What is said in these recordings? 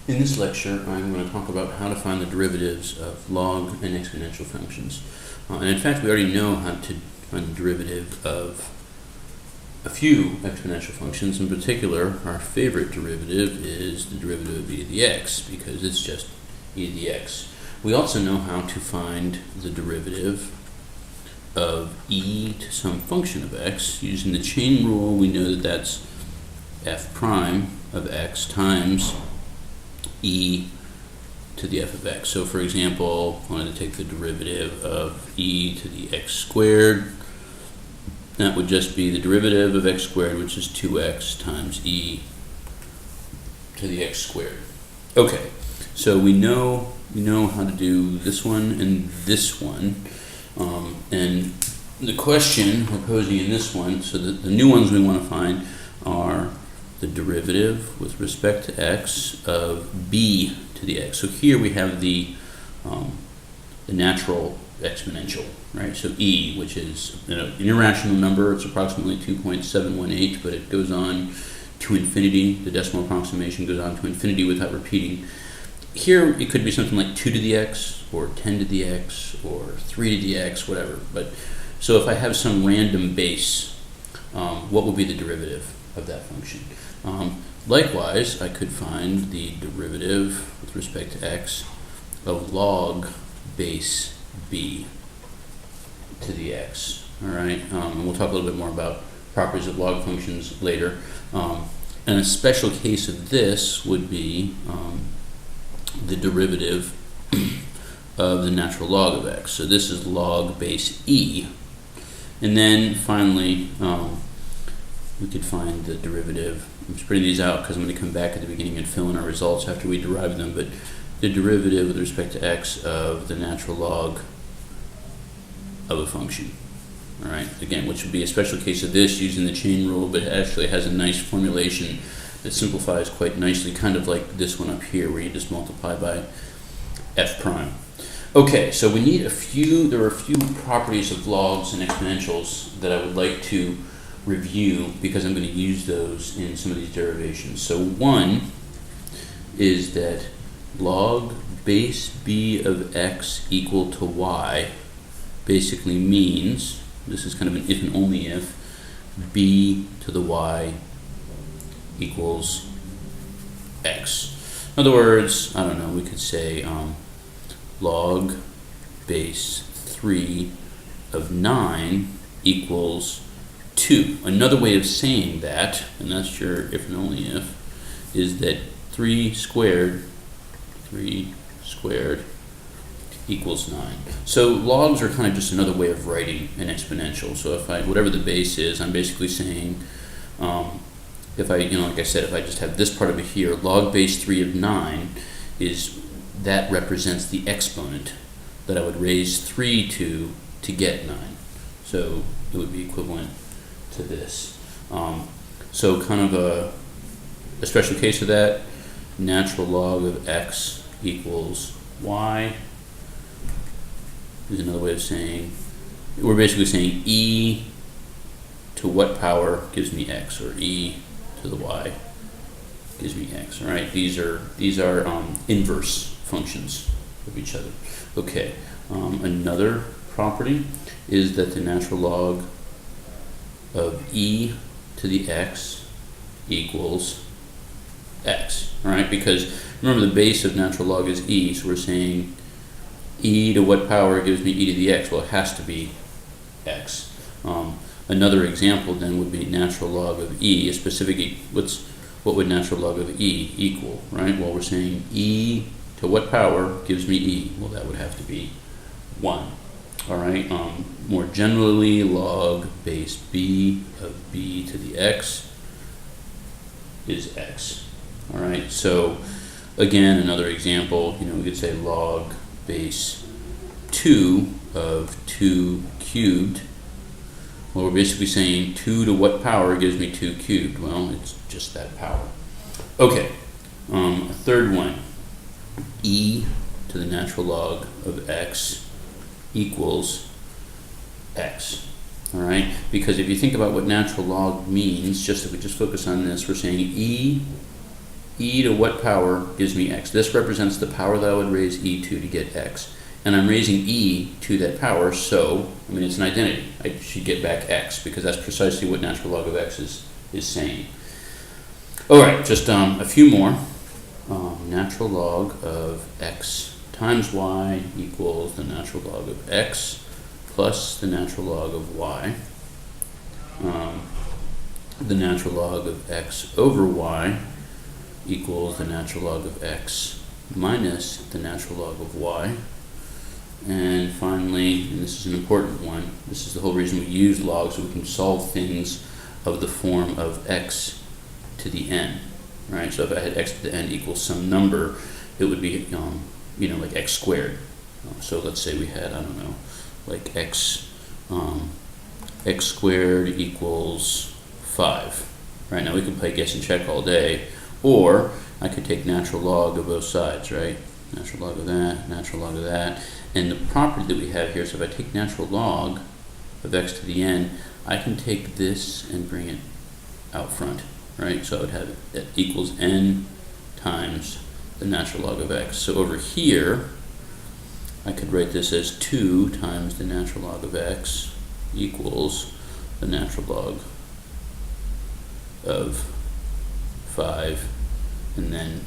In this lecture, I'm going to talk about how to find the derivatives of log and exponential functions. And in fact, we already know how to find the derivative of a few exponential functions. In particular, our favorite derivative is the derivative of e to the x, because it's just e to the x. We also know how to find the derivative of e to some function of x. Using the chain rule, we know that that's f prime of x times e to the f of x. So for example, I wanted to take the derivative of e to the x squared. That would just be the derivative of x squared, which is 2x times e to the x squared. Okay, so we know how to do this one and this one. And the question we're posing in this one, so the new ones we want to find are the derivative with respect to x of b to the x. So here we have the natural exponential, right? So e, which is an irrational number, it's approximately 2.718, but it goes on to infinity. The decimal approximation goes on to infinity without repeating. Here it could be something like 2 to the x, or 10 to the x, or 3 to the x, whatever. But so if I have some random base, what will be the derivative of that function? Likewise, I could find the derivative with respect to x of log base b to the x. All right, and we'll talk a little bit more about properties of log functions later. And a special case of this would be the derivative of the natural log of x. So this is log base e. And then finally, we could find the derivative. I'm spreading these out because I'm going to come back at the beginning and fill in our results after we derive them. But the derivative with respect to x of the natural log of a function. All right, again, which would be a special case of this using the chain rule, but it actually has a nice formulation that simplifies quite nicely, kind of like this one up here where you just multiply by f prime. Okay, so we need there are a few properties of logs and exponentials that I would like to review because I'm going to use those in some of these derivations. So one is that log base b of x equal to y basically means, this is kind of an if and only if, b to the y equals x. In other words, I don't know, we could say log base 3 of 9 equals 2. Another way of saying that, and that's your if and only if, is that 3 squared equals 9. So logs are kind of just another way of writing an exponential. So if whatever the base is, I'm basically saying, if I, like I said, if I just have this part over here, log base 3 of 9 that represents the exponent that I would raise 3 to get 9. So it would be equivalent to this. So kind of a special case of that, natural log of x equals y is another way of saying, we're basically saying e to what power gives me x, or e to the y gives me x. All right, these are inverse functions of each other. Okay, another property is that the natural log of e to the x equals x. All right, because remember the base of natural log is e, so we're saying e to what power gives me e to the x? Well, it has to be x. Another example then would be natural log of e, a specific what would natural log of e equal, right? Well, we're saying e to what power gives me e? Well, that would have to be 1. All right, more generally, log base b of b to the x is x. All right, so again, another example, we could say log base 2 of 2 cubed. Well, we're basically saying 2 to what power gives me 2 cubed? Well, it's just that power. Okay, a third one, e to the natural log of x equals x. All right, because if you think about what natural log means, just if we just focus on this, we're saying e e to what power gives me x? This represents the power that I would raise e to get x. And I'm raising e to that power, so, I mean, it's an identity. I should get back x, because that's precisely what natural log of x is saying. All right, just a few more. Natural log of x times y equals the natural log of x plus the natural log of y. The natural log of x over y equals the natural log of x minus the natural log of y. And finally, and this is an important one, this is the whole reason we use logs, so we can solve things of the form of x to the n, right? So if I had x to the n equals some number, it would be, like x squared. So let's say we had, I don't know, like x squared equals 5. Right, now we can play guess and check all day, or I could take natural log of both sides, right? Natural log of that, natural log of that. And the property that we have here, so if I take natural log of x to the n, I can take this and bring it out front, right? So I would have it equals n times the natural log of x. So over here, I could write this as 2 times the natural log of x equals the natural log of 5, and then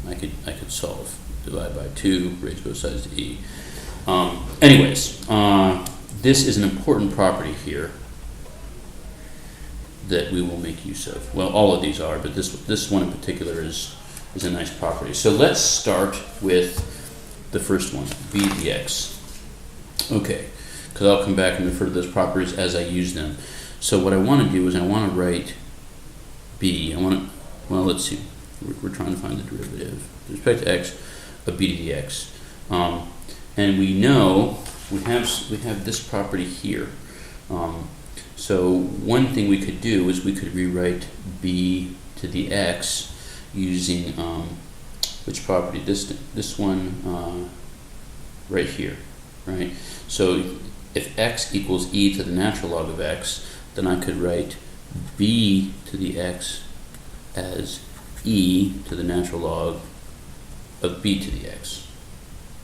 I could solve. Divide by 2, raise both sides to e. Anyways, this is an important property here that we will make use of. Well, all of these are, but this one in particular is a nice property. So let's start with the first one, b dx. Okay, because I'll come back and refer to those properties as I use them. So what I want to do is I want to write b. Well, let's see. We're trying to find the derivative with respect to x of b to dx. And we know we have this property here. So one thing we could do is we could rewrite b to the x using which property? This one right here, right? So if x equals e to the natural log of x, then I could write b to the x as e to the natural log of b to the x.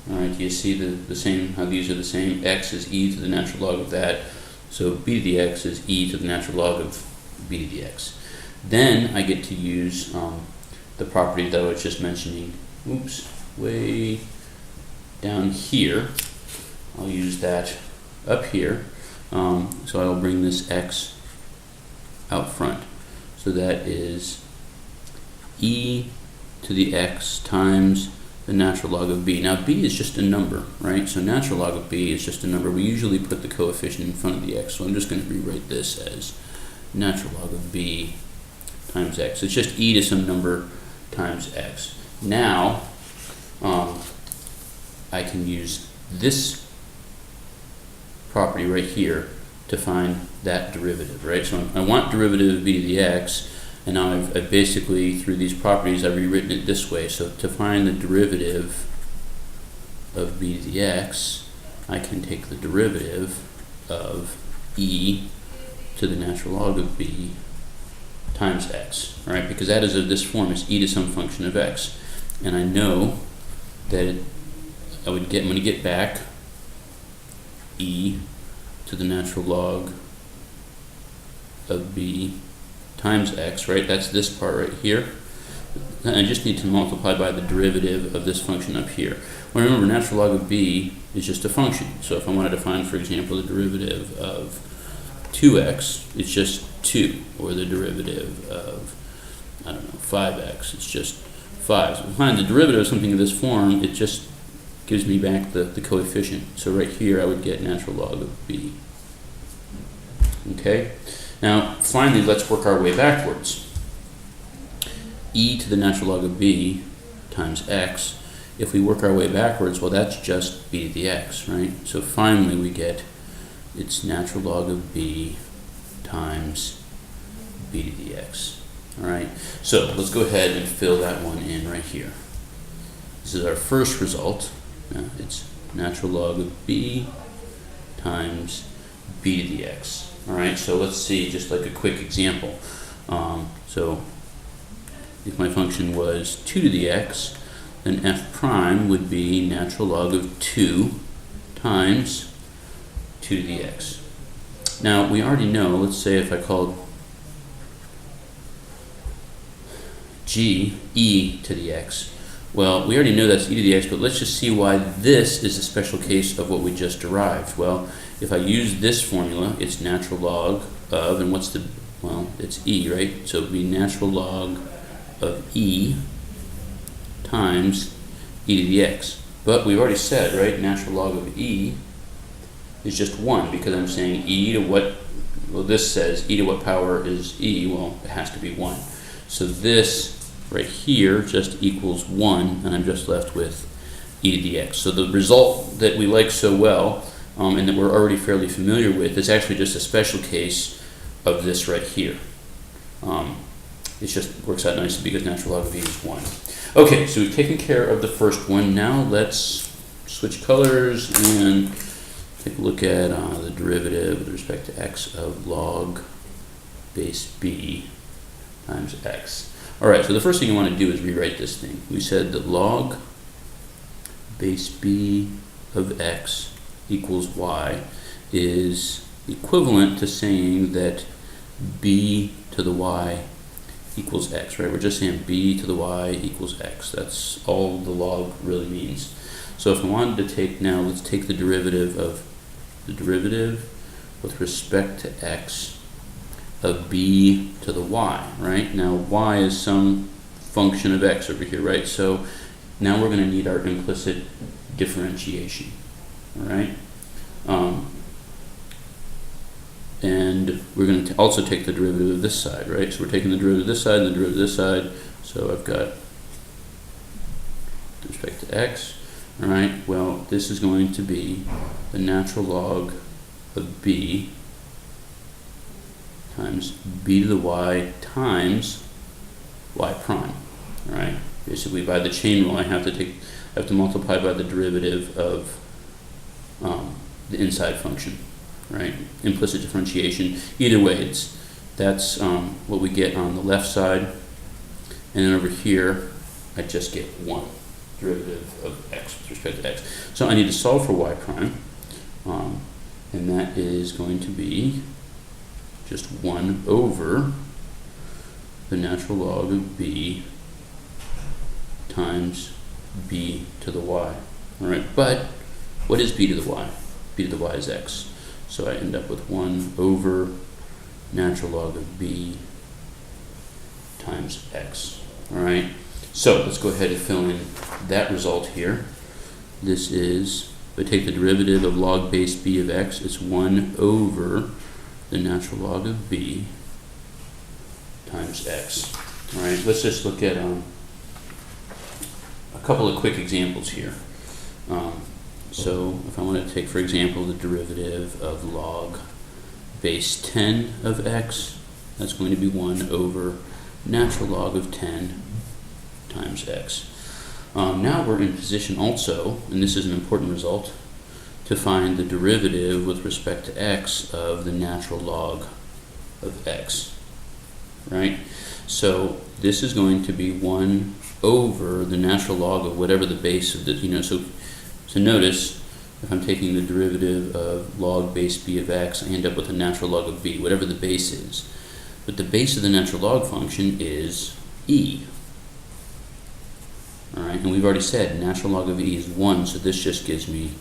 All right, do you see the same, how these are the same? X is e to the natural log of that, so b to the x is e to the natural log of b to the x. Then I get to use the property that I was just mentioning, way down here. I'll use that up here, so I'll bring this x out front. So that is e to the x times the natural log of b. Now b is just a number, right? So natural log of b is just a number. We usually put the coefficient in front of the x, so I'm just going to rewrite this as natural log of b times x. It's just e to some number times x. Now I can use this property right here to find that derivative, right? So I want derivative of b to the x, and now I've basically, through these properties, I've rewritten it this way. So to find the derivative of b to the x, I can take the derivative of e to the natural log of b times x, right? Because that is of this form, it's e to some function of x. And I know that I'm going to get back e to the natural log of b times x, right? That's this part right here. And I just need to multiply by the derivative of this function up here. Well, remember, natural log of b is just a function. So if I wanted to find, for example, the derivative of 2x, it's just 2. Or the derivative of, 5x, it's just 5. So if I find the derivative of something of this form, it just gives me back the coefficient. So right here, I would get natural log of b. Okay? Now, finally, let's work our way backwards. E to the natural log of b times x. If we work our way backwards, well, that's just b to the x, right? So finally, we get its natural log of b times b to the x. All right? So let's go ahead and fill that one in right here. This is our first result. It's natural log of b times b to the x. All right, so let's see just like a quick example. So if my function was 2 to the x, then f prime would be natural log of 2 times 2 to the x. Now, we already know, let's say if I called g e to the x, well, we already know that's e to the x, but let's just see why this is a special case of what we just derived. Well, if I use this formula, it's natural log of, and what's the, well, it's e, right? So it would be natural log of e times e to the x. But we've already said, right, natural log of e is just 1, because I'm saying e to what, well, this says e to what power is e, well, it has to be 1. So this right here just equals 1, and I'm just left with e to the x. So the result that we like so well, and that we're already fairly familiar with, is actually just a special case of this right here. It just works out nicely because natural log of e is 1. Okay, so we've taken care of the first one. Now let's switch colors and take a look at the derivative with respect to x of log base b times x. All right, so the first thing you want to do is rewrite this thing. We said that log base b of x equals y is equivalent to saying that b to the y equals x, right? We're just saying b to the y equals x. That's all the log really means. So if I wanted to take now, let's take the derivative with respect to x of b to the y, right? Now y is some function of x over here, right? So now we're going to need our implicit differentiation, all right? And we're going to also take the derivative of this side, right? So we're taking the derivative of this side and the derivative of this side. So I've got with respect to x, all right? Well, this is going to be the natural log of b times b to the y times y prime, all right? Basically, by the chain rule, I have to multiply by the derivative of the inside function, right? Implicit differentiation. Either way, that's what we get on the left side, and then over here, I just get 1 derivative of x with respect to x. So I need to solve for y prime, and that is going to be just 1 over the natural log of b times b to the y. All right, but what is b to the y? B to the y is x. So I end up with 1 over natural log of b times x. All right, so let's go ahead and fill in that result here. This is, if I take the derivative of log base b of x, it's 1 over the natural log of b times x. All right, let's just look at a couple of quick examples here. So if I want to take, for example, the derivative of log base 10 of x, that's going to be 1 over natural log of 10 times x. Now we're in position also, and this is an important result, to find the derivative with respect to x of the natural log of x, right? So this is going to be 1 over the natural log of whatever the base of the, so notice, if I'm taking the derivative of log base b of x, I end up with a natural log of b, whatever the base is. But the base of the natural log function is e. All right, and we've already said natural log of e is 1, so this just gives me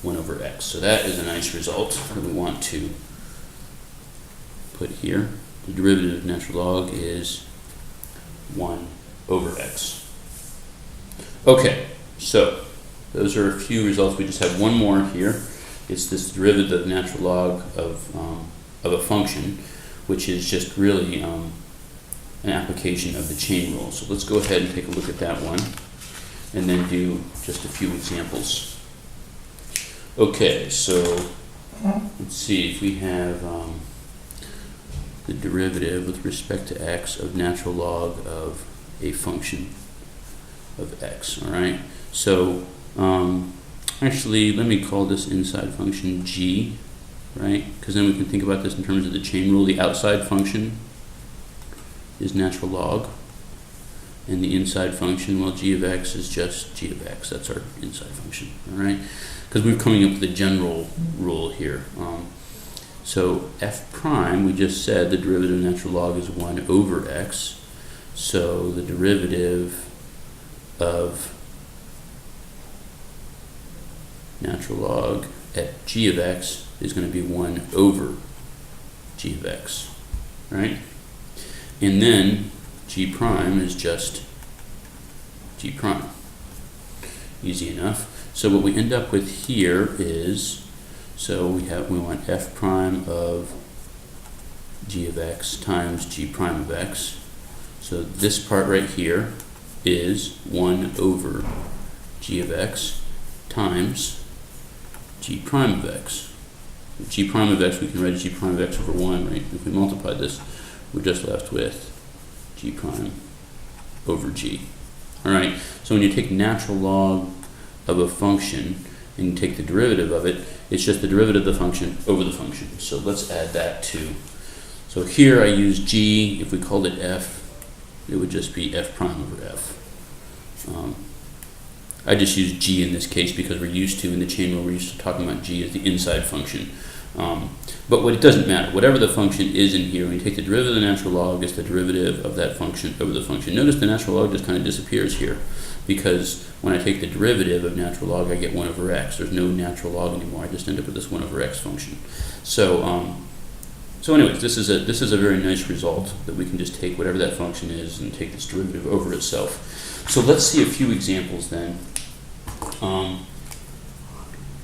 1 over x. So that is a nice result that we want to put here. The derivative of natural log is 1 over x. Okay, so those are a few results. We just have one more here. It's this derivative of natural log of a function, which is just really an application of the chain rule. So let's go ahead and take a look at that one, and then do just a few examples. Okay, so let's see if we have the derivative with respect to x of natural log of a function of x, all right? So actually, let me call this inside function g, right? Because then we can think about this in terms of the chain rule. The outside function is natural log, And the inside function, well, g of x is just g of x. That's our inside function, all right? Because we're coming up with a general rule here. So f prime, we just said the derivative of natural log is 1 over x. So the derivative of natural log at g of x is going to be 1 over g of x, right? And then g prime is just g prime. Easy enough. So what we end up with here is, so we want f prime of g of x times g prime of x. So this part right here is 1 over g of x times g prime of x. G prime of x, we can write as g prime of x over 1, right? If we multiply this, we're just left with g prime over g. All right, so when you take natural log of a function and you take the derivative of it, it's just the derivative of the function over the function. So let's add that too. So here I use g. If we called it f, it would just be f prime over f. I just use g in this case because we're used to, in the chain rule, we're used to talking about g as the inside function. But it doesn't matter. Whatever the function is in here, when you take the derivative of the natural log, it's the derivative of that function over the function. Notice the natural log just kind of disappears here because when I take the derivative of natural log, I get 1 over x. There's no natural log anymore. I just end up with this 1 over x function. So, so anyways, this is a very nice result that we can just take whatever that function is and take this derivative over itself. So let's see a few examples then.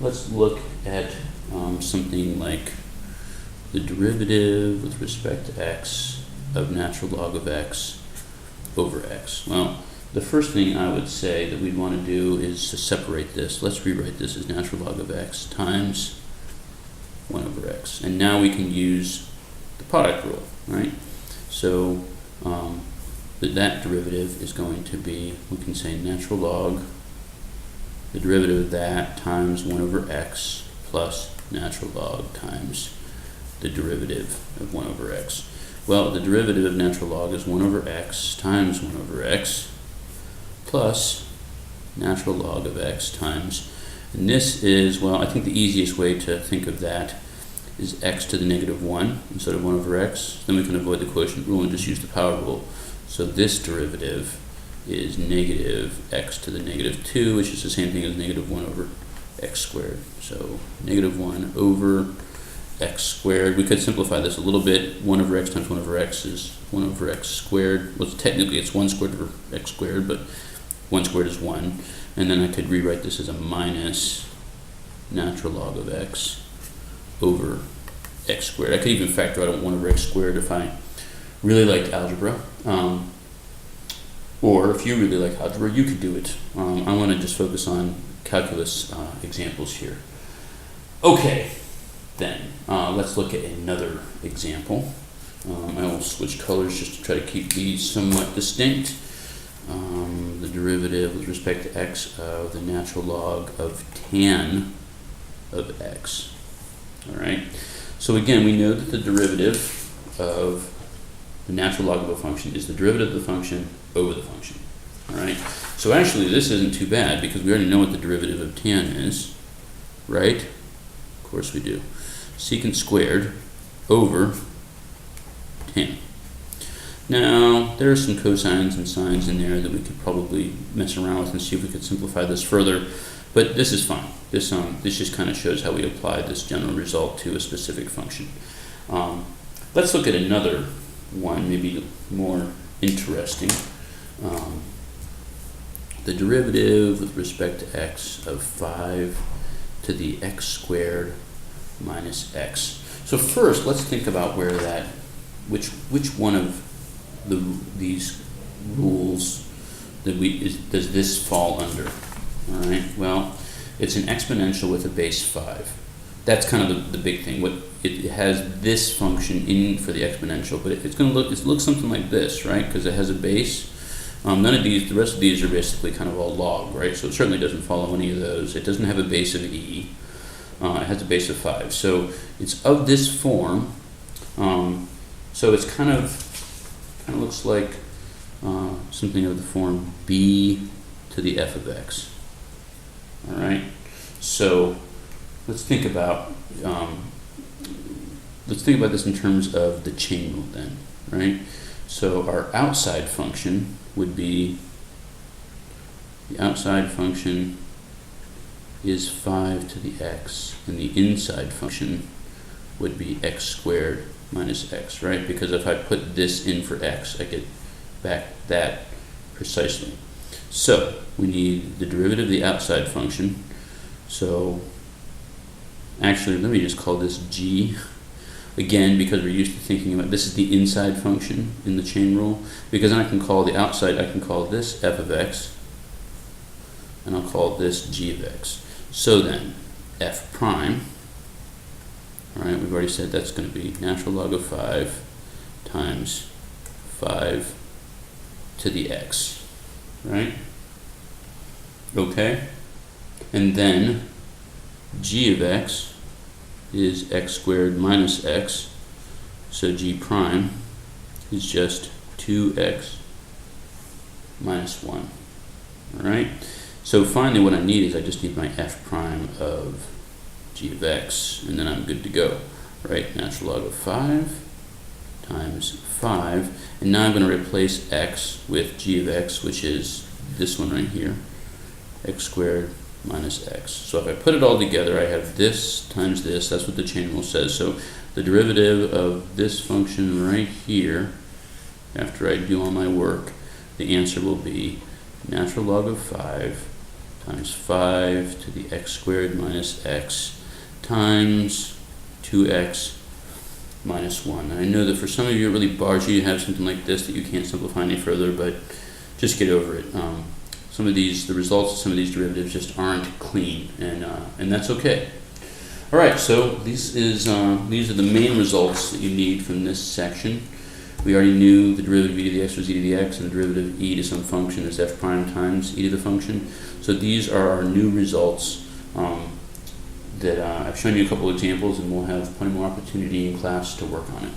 Let's look at something like the derivative with respect to x of natural log of x over x. Well, the first thing I would say that we'd want to do is to separate this. Let's rewrite this as natural log of x times 1 over x. And now we can use the product rule, right? So that derivative is going to be, we can say natural log, the derivative of that times 1 over x plus natural log times the derivative of 1 over x. Well, the derivative of natural log is 1 over x times 1 over x plus natural log of x times, and this is, well, I think the easiest way to think of that is x to the negative 1 instead of 1 over x. Then we can avoid the quotient rule and just use the power rule. So this derivative is negative x to the negative 2, which is the same thing as negative 1 over x squared. So negative 1 over x squared. We could simplify this a little bit. 1 over x times 1 over x is 1 over x squared. Well, technically it's 1 squared over x squared, but 1 squared is 1. And then I could rewrite this as a minus natural log of x over x squared. I could even factor out a 1 over x squared if I really liked algebra. Or if you really like algebra, you could do it. I want to just focus on calculus examples here. Okay, then let's look at another example. I will switch colors just to try to keep these somewhat distinct. The derivative with respect to x of the natural log of tan of x. All right. So again, we know that the derivative of the natural log of a function is the derivative of the function over the function. All right. So actually, this isn't too bad because we already know what the derivative of tan is, right? Of course we do. Secant squared over tan. Now, there are some cosines and sines in there that we could probably mess around with and see if we could simplify this further, but this is fine. This just kind of shows how we apply this general result to a specific function. Let's look at another one, maybe more interesting. The derivative with respect to x of 5 to the x squared minus x. So first, let's think about where that, which one of these rules that does this fall under? All right. Well, it's an exponential with a base 5. That's kind of the big thing. What it has this function in for the exponential, but it's going to look something like this, right? Because it has a base. None of these, the rest of these are basically kind of all log, right? So it certainly doesn't follow any of those. It doesn't have a base of e. It has a base of 5. So it's of this form. So it's kind of looks like something of the form b to the f of x. All right. So let's think about this in terms of the chain rule then, right? So our outside function would be, the outside function is 5 to the x, and the inside function would be x squared minus x, right? Because if I put this in for x, I get back that precisely. So we need the derivative of the outside function. So actually, let me just call this g. Again, because we're used to thinking about this is the inside function in the chain rule, because then I can call the outside, I can call this f of x, and I'll call this g of x. So then, f prime, all right, we've already said that's going to be natural log of 5 times 5 to the x, right? Okay? And then g of x is x squared minus x, so g prime is just 2x minus 1. All right? So finally what I need is I just need my f prime of g of x, and then I'm good to go. Right? Natural log of 5 times 5, and now I'm going to replace x with g of x, which is this one right here, x squared minus x. So if I put it all together, I have this times this. That's what the chain rule says. So the derivative of this function right here, after I do all my work, the answer will be natural log of 5 times 5 to the x squared minus x times 2x minus 1. And I know that for some of you it really bars you to have something like this that you can't simplify any further, but just get over it. The results of some of these derivatives just aren't clean, and that's okay. All right, so these are the main results that you need from this section. We already knew the derivative of e to the x was e to the x, and the derivative of e to some function is f prime times e to the function. So these are our new results that I've shown you a couple examples, and we'll have plenty more opportunity in class to work on it.